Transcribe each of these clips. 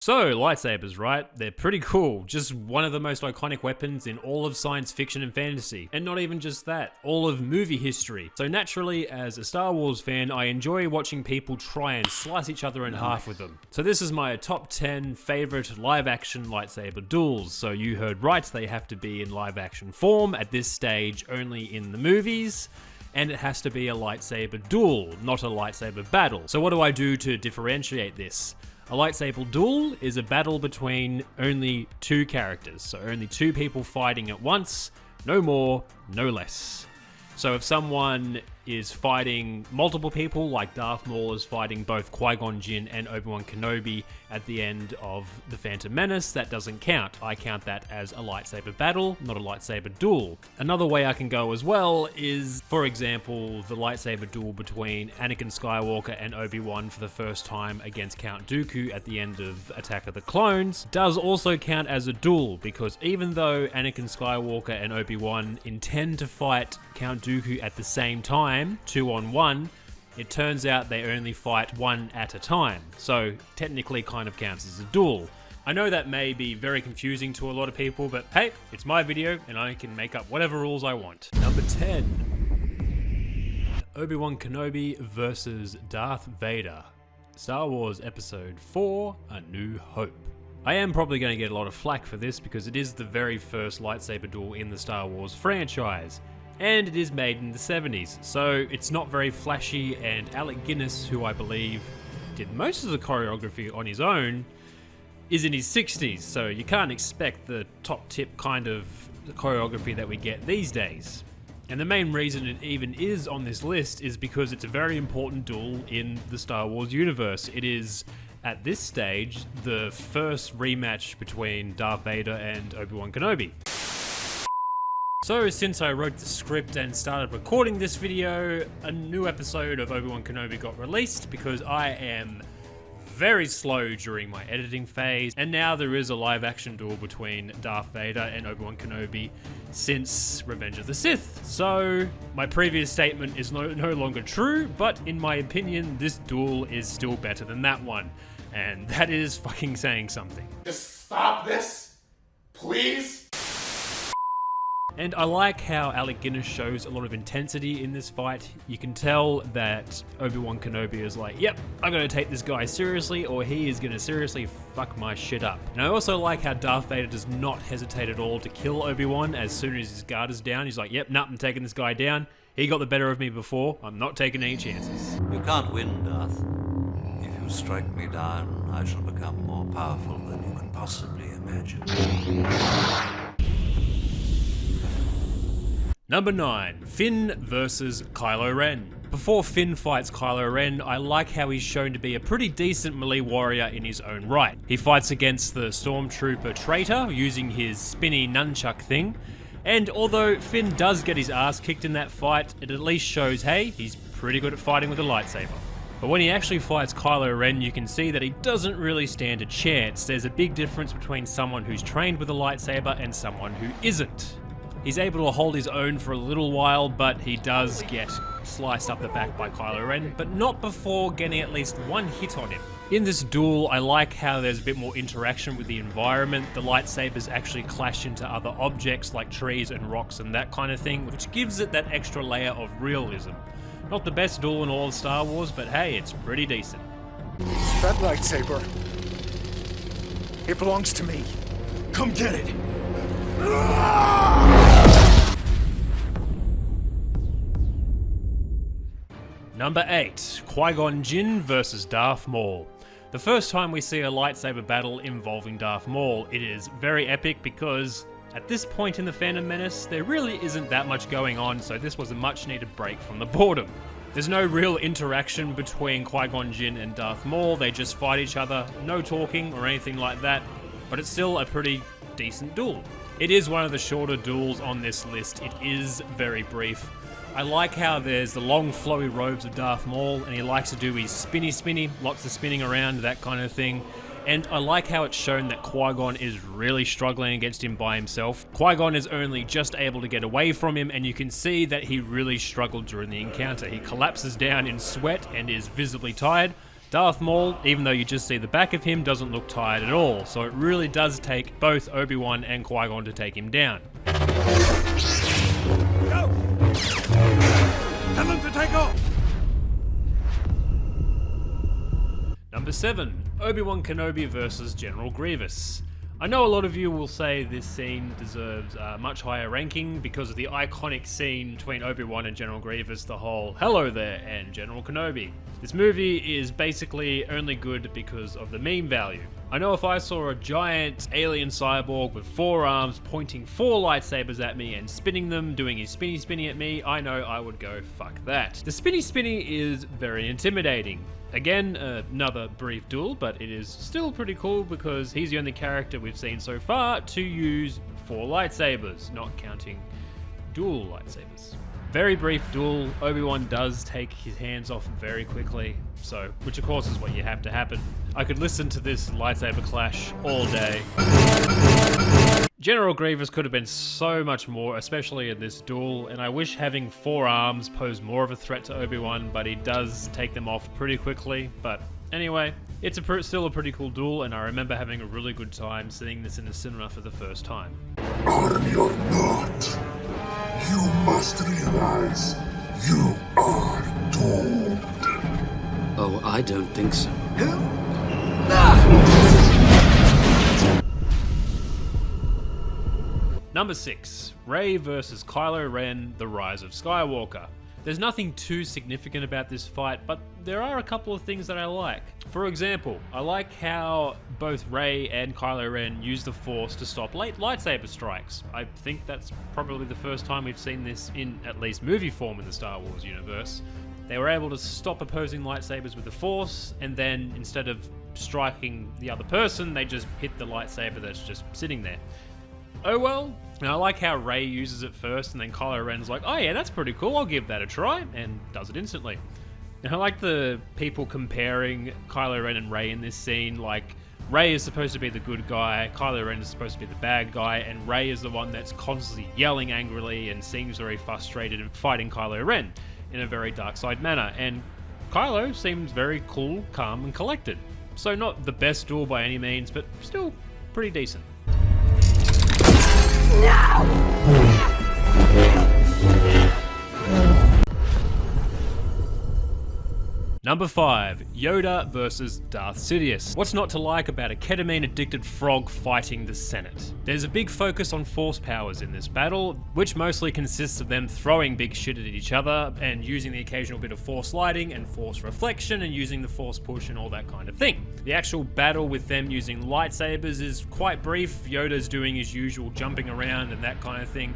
So, lightsabers, right? They're pretty cool. Just one of the most iconic weapons in all of science fiction and fantasy. And not even just that, all of movie history. So naturally, as a Star Wars fan, I enjoy watching people try and slice each other in half with them. So this is my top 10 favorite live-action lightsaber duels. So you heard right, they have to be in live-action form, at this stage only in the movies. And it has to be a lightsaber duel, not a lightsaber battle. So what do I do to differentiate this? A lightsaber duel is a battle between only two characters, so only two people fighting at once, no more, no less. So if someone is fighting multiple people, like Darth Maul is fighting both Qui-Gon Jinn and Obi-Wan Kenobi at the end of The Phantom Menace, that doesn't count. I count that as a lightsaber battle, not a lightsaber duel. Another way I can go as well is, for example, the lightsaber duel between Anakin Skywalker and Obi-Wan for the first time against Count Dooku at the end of Attack of the Clones, does also count as a duel, because even though Anakin Skywalker and Obi-Wan intend to fight Count Dooku at the same time, 2-on-1, it turns out they only fight one at a time, so technically kind of counts as a duel. I know that may be very confusing to a lot of people, but hey, it's my video and I can make up whatever rules I want. Number 10. Obi-Wan Kenobi versus Darth Vader. Star Wars Episode 4, A New Hope. I am probably going to get a lot of flack for this because it is the very first lightsaber duel in the Star Wars franchise. And it is made in the 70s, so it's not very flashy, and Alec Guinness, who I believe did most of the choreography on his own, is in his 60s, so you can't expect the top tip kind of choreography that we get these days. And the main reason it even is on this list is because it's a very important duel in the Star Wars universe. It is, at this stage, the first rematch between Darth Vader and Obi-Wan Kenobi. So since I wrote the script and started recording this video, a new episode of Obi-Wan Kenobi got released because I am very slow during my editing phase, and now there is a live action duel between Darth Vader and Obi-Wan Kenobi since Revenge of the Sith. So my previous statement is no longer true, but in my opinion, this duel is still better than that one. And that is fucking saying something. Just stop this, please. And I like how Alec Guinness shows a lot of intensity in this fight. You can tell that Obi-Wan Kenobi is like, yep, I'm gonna take this guy seriously, or he is gonna seriously fuck my shit up. And I also like how Darth Vader does not hesitate at all to kill Obi-Wan as soon as his guard is down. He's like, yep, nah, I'm taking this guy down. He got the better of me before. I'm not taking any chances. You can't win, Darth. If you strike me down, I shall become more powerful than you can possibly imagine. Number 9. Finn versus Kylo Ren. Before Finn fights Kylo Ren, I like how he's shown to be a pretty decent melee warrior in his own right. He fights against the Stormtrooper traitor using his spinny nunchuck thing, and although Finn does get his ass kicked in that fight, it at least shows, hey, he's pretty good at fighting with a lightsaber. But when he actually fights Kylo Ren, you can see that he doesn't really stand a chance. There's a big difference between someone who's trained with a lightsaber and someone who isn't. He's able to hold his own for a little while, but he does get sliced up the back by Kylo Ren, but not before getting at least one hit on him. In this duel, I like how there's a bit more interaction with the environment. The lightsabers actually clash into other objects like trees and rocks and that kind of thing, which gives it that extra layer of realism. Not the best duel in all of Star Wars, but hey, it's pretty decent. That lightsaber, it belongs to me. Come get it. Number 8. Qui-Gon Jinn versus Darth Maul. The first time we see a lightsaber battle involving Darth Maul, it is very epic because at this point in The Phantom Menace, there really isn't that much going on, so this was a much needed break from the boredom. There's no real interaction between Qui-Gon Jinn and Darth Maul, they just fight each other, no talking or anything like that, but it's still a pretty decent duel. It is one of the shorter duels on this list, it is very brief. I like how there's the long flowy robes of Darth Maul, and he likes to do his spinny, lots of spinning around, that kind of thing. And I like how it's shown that Qui-Gon is really struggling against him by himself. Qui-Gon is only just able to get away from him, and you can see that he really struggled during the encounter. He collapses down in sweat and is visibly tired. Darth Maul, even though you just see the back of him, doesn't look tired at all, so it really does take both Obi-Wan and Qui-Gon to take him down. Go! Tell them to take off! Number 7, Obi-Wan Kenobi versus General Grievous. I know a lot of you will say this scene deserves a much higher ranking because of the iconic scene between Obi-Wan and General Grievous, the whole "Hello there" and General Kenobi. This movie is basically only good because of the meme value. I know if I saw a giant alien cyborg with 4 arms pointing 4 lightsabers at me and spinning them, doing his spinny at me, I know I would go fuck that. The spinny is very intimidating. Again, another brief duel, but it is still pretty cool because he's the only character we've seen so far to use 4 lightsabers, not counting dual lightsabers. Very brief duel. Obi-Wan does take his hands off very quickly, so, which of course is what you have to happen. I could listen to this lightsaber clash all day. General Grievous could have been so much more, especially in this duel, and I wish having 4 arms posed more of a threat to Obi-Wan, but he does take them off pretty quickly. But anyway, it's still a pretty cool duel, and I remember having a really good time seeing this in the cinema for the first time. Army or not, you must realize you are doomed. Oh, I don't think so. Number 6, Rey versus Kylo Ren, The Rise of Skywalker. There's nothing too significant about this fight, but there are a couple of things that I like. For example, I like how both Rey and Kylo Ren use the Force to stop lightsaber strikes. I think that's probably the first time we've seen this in at least movie form in the Star Wars universe. They were able to stop opposing lightsabers with the Force, and then instead of striking the other person, they just hit the lightsaber that's just sitting there. Oh well. And I like how Rey uses it first, and then Kylo Ren's like, oh yeah, that's pretty cool, I'll give that a try, and does it instantly. And I like the people comparing Kylo Ren and Rey in this scene, like Rey is supposed to be the good guy, Kylo Ren is supposed to be the bad guy, and Rey is the one that's constantly yelling angrily and seems very frustrated and fighting Kylo Ren in a very dark side manner. And Kylo seems very cool, calm, and collected. So not the best duel by any means, but still pretty decent. Number 5, Yoda versus Darth Sidious. What's not to like about a ketamine-addicted frog fighting the Senate? There's a big focus on force powers in this battle, which mostly consists of them throwing big shit at each other and using the occasional bit of force lighting and force reflection and using the force push and all that kind of thing. The actual battle with them using lightsabers is quite brief. Yoda's doing his usual jumping around and that kind of thing.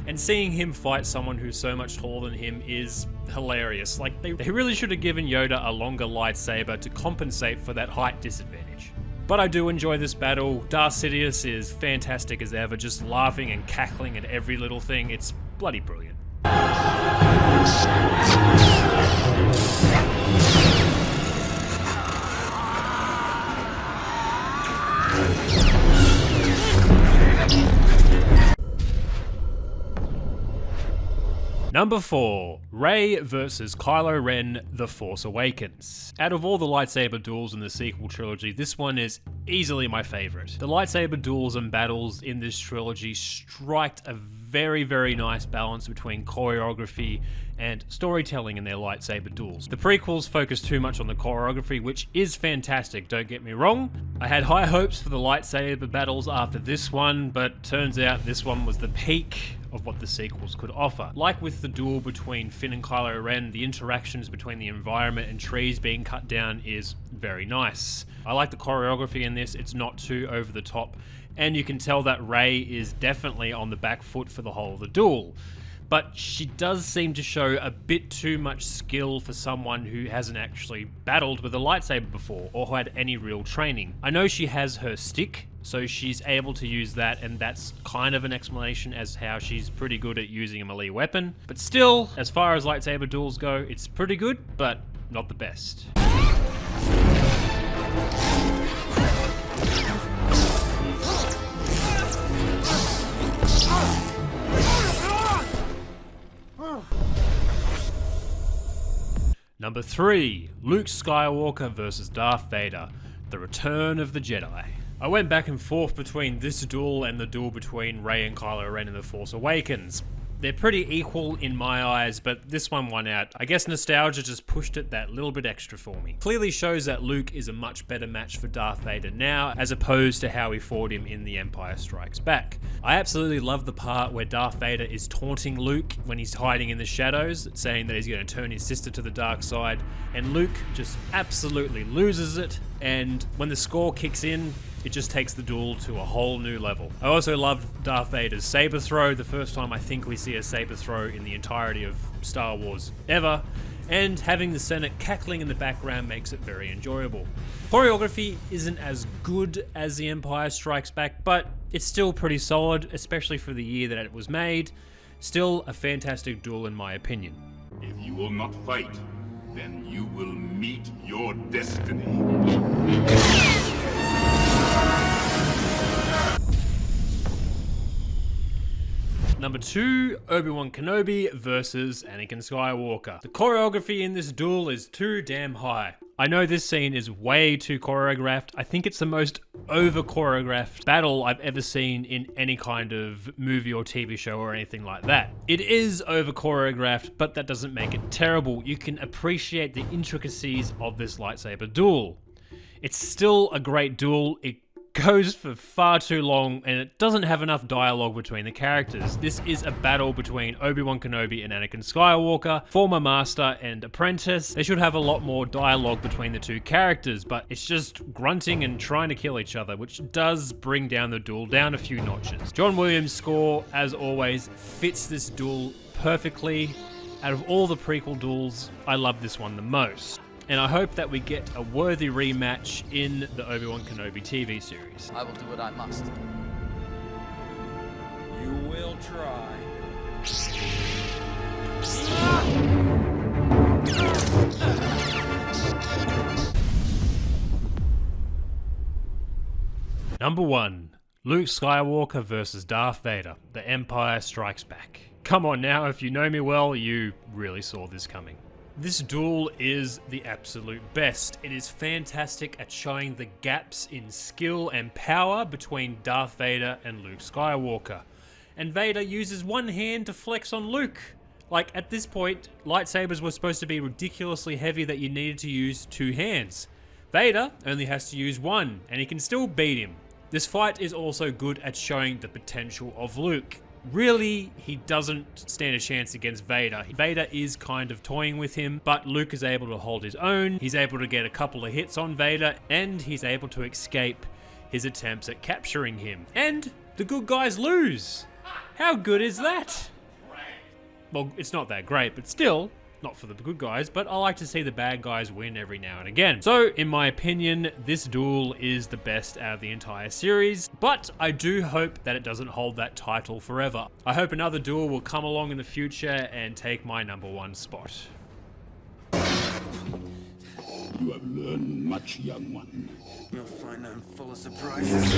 And seeing him fight someone who's so much taller than him is hilarious. Like, they really should have given Yoda a longer lightsaber to compensate for that height disadvantage. But I do enjoy this battle. Darth Sidious is fantastic as ever, just laughing and cackling at every little thing. It's bloody brilliant. Number 4, Rey versus Kylo Ren, The Force Awakens. Out of all the lightsaber duels in the sequel trilogy, this one is easily my favorite. The lightsaber duels and battles in this trilogy strike a very, very nice balance between choreography and storytelling in their lightsaber duels. The prequels focus too much on the choreography, which is fantastic, don't get me wrong. I had high hopes for the lightsaber battles after this one, but turns out this one was the peak of what the sequels could offer. Like with the duel between Finn and Kylo Ren, the interactions between the environment and trees being cut down is very nice. I like the choreography in this, it's not too over the top, and you can tell that Rey is definitely on the back foot for the whole of the duel. But she does seem to show a bit too much skill for someone who hasn't actually battled with a lightsaber before or had any real training. I know she has her stick, so she's able to use that, and that's kind of an explanation as how she's pretty good at using a melee weapon. But still, as far as lightsaber duels go, it's pretty good, but not the best. Number Number 3, Luke Skywalker versus Darth Vader, The Return of the Jedi. I went back and forth between this duel and the duel between Rey and Kylo Ren in The Force Awakens. They're pretty equal in my eyes, but this one won out. I guess nostalgia just pushed it that little bit extra for me. Clearly shows that Luke is a much better match for Darth Vader now, as opposed to how he fought him in The Empire Strikes Back. I absolutely love the part where Darth Vader is taunting Luke when he's hiding in the shadows, saying that he's going to turn his sister to the dark side, and Luke just absolutely loses it, and when the score kicks in, it just takes the duel to a whole new level. I also loved Darth Vader's saber throw, the first time I think we see a saber throw in the entirety of Star Wars ever, and having the Senate cackling in the background makes it very enjoyable. Choreography isn't as good as The Empire Strikes Back, but it's still pretty solid, especially for the year that it was made. Still a fantastic duel in my opinion. If you will not fight, then you will meet your destiny. Number 2, Obi-Wan Kenobi versus Anakin Skywalker. The choreography in this duel is too damn high. I know this scene is way too choreographed. I think it's the most over-choreographed battle I've ever seen in any kind of movie or TV show or anything like that. It is over-choreographed, but that doesn't make it terrible. You can appreciate the intricacies of this lightsaber duel. It's still a great duel. It goes for far too long, and it doesn't have enough dialogue between the characters. This is a battle between Obi-Wan Kenobi and Anakin Skywalker, former master and apprentice. They should have a lot more dialogue between the two characters, but it's just grunting and trying to kill each other, which does bring down the duel down a few notches. John Williams' score, as always, fits this duel perfectly. Out of all the prequel duels, I love this one the most. And I hope that we get a worthy rematch in the Obi-Wan Kenobi TV series. I will do what I must. You will try. Number 1, Luke Skywalker versus Darth Vader, The Empire Strikes Back. Come on now, if you know me well, you really saw this coming. This duel is the absolute best. It is fantastic at showing the gaps in skill and power between Darth Vader and Luke Skywalker. And Vader uses one hand to flex on Luke. Like, at this point, lightsabers were supposed to be ridiculously heavy that you needed to use 2 hands. Vader only has to use 1, and he can still beat him. This fight is also good at showing the potential of Luke. Really, he doesn't stand a chance against Vader. Vader is kind of toying with him, but Luke is able to hold his own. He's able to get a couple of hits on Vader, and he's able to escape his attempts at capturing him. And the good guys lose. How good is that? Well, it's not that great, but still, not for the good guys, but I like to see the bad guys win every now and again. So, in my opinion, this duel is the best out of the entire series, but I do hope that it doesn't hold that title forever. I hope another duel will come along in the future and take my number 1 spot. You have learned much, young one. You'll find I'm full of surprises.